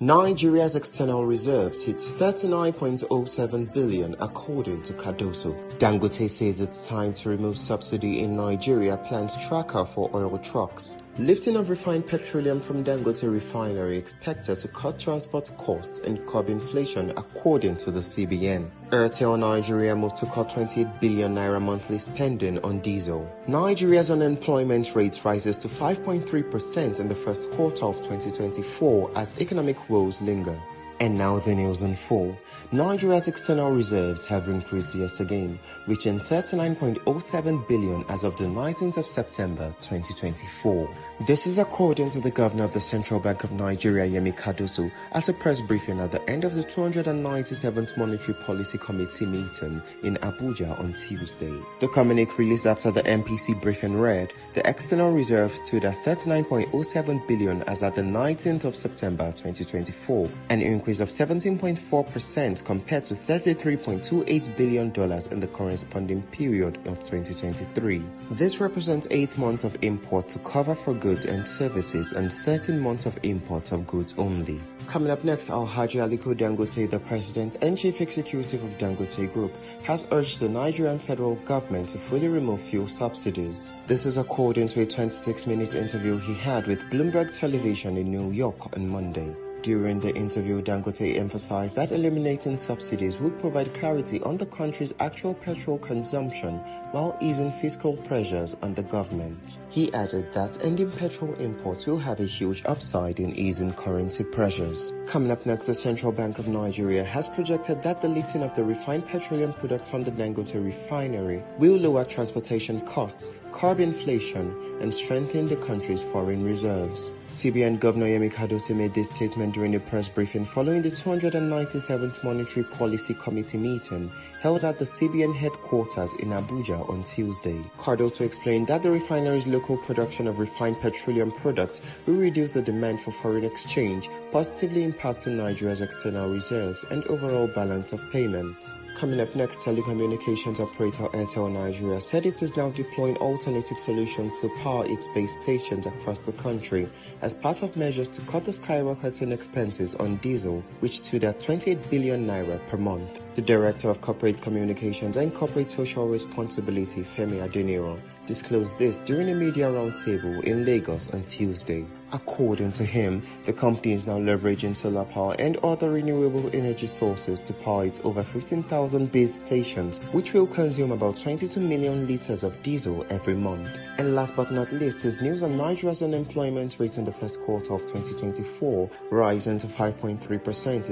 Nigeria's external reserves hit 39.07 billion according to Cardoso. Dangote says it's time to remove subsidy in Nigeria plans tracker for oil trucks. Lifting of refined petroleum from Dangote Refinery expected to cut transport costs and curb inflation according to the CBN. Airtel Nigeria moved to cut 28 billion naira monthly spending on diesel. Nigeria's unemployment rate rises to 5.3% in the first quarter of 2024 as economic woes linger. And now the news in full. Nigeria's external reserves have increased yet again, reaching 39.07 billion as of the 19th of September 2024. This is according to the governor of the Central Bank of Nigeria, Yemi Cardoso, at a press briefing at the end of the 297th Monetary Policy Committee meeting in Abuja on Tuesday. The communique released after the MPC briefing read, the external reserves stood at 39.07 billion as at the 19th of September 2024, an increase of 17.4% compared to $33.28 billion in the corresponding period of 2023. This represents 8 months of import to cover for goods and services and 13 months of import of goods only. Coming up next, Alhaji Aliko Dangote, the president and chief executive of Dangote Group, has urged the Nigerian Federal Government to fully remove fuel subsidies. This is according to a 26-minute interview he had with Bloomberg Television in New York on Monday. During the interview, Dangote emphasized that eliminating subsidies would provide clarity on the country's actual petrol consumption while easing fiscal pressures on the government. He added that ending petrol imports will have a huge upside in easing currency pressures. Coming up next, the Central Bank of Nigeria has projected that the lifting of the refined petroleum products from the Dangote Refinery will lower transportation costs, curb inflation, and strengthen the country's foreign reserves. CBN Governor Yemi Cardoso made this statement during a press briefing following the 297th Monetary Policy Committee meeting held at the CBN headquarters in Abuja on Tuesday. Cardoso explained that the refinery's local production of refined petroleum products will reduce the demand for foreign exchange, positively impacting Nigeria's external reserves and overall balance of payment. Coming up next, telecommunications operator Airtel Nigeria said it is now deploying alternative solutions to power its base stations across the country as part of measures to cut the skyrocketing expenses on diesel, which stood at 28 billion naira per month. The Director of Corporate Communications and Corporate Social Responsibility, Femi Adeniro, disclosed this during a media roundtable in Lagos on Tuesday. According to him, the company is now leveraging solar power and other renewable energy sources to power its over 15,000 base stations, which will consume about 22 million liters of diesel every month. And last but not least is news on Nigeria's unemployment rate in the first quarter of 2024, rising to 5.3%, a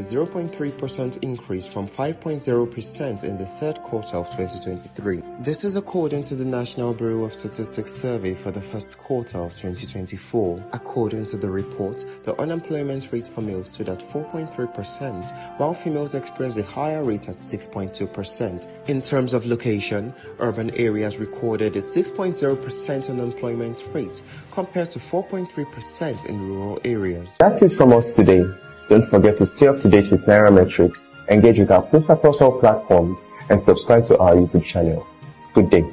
0.3% increase from 5.0% in the third quarter of 2023. This is according to the National Bureau of Statistics survey for the first quarter of 2024. According to the report, the unemployment rate for males stood at 4.3%, while females experienced a higher rate at 6.2%. In terms of location, urban areas recorded a 6.0% unemployment rate compared to 4.3% in rural areas. That's it from us today. Don't forget to stay up to date with Nairametrics, engage with our posts across all platforms, and subscribe to our YouTube channel. Good day.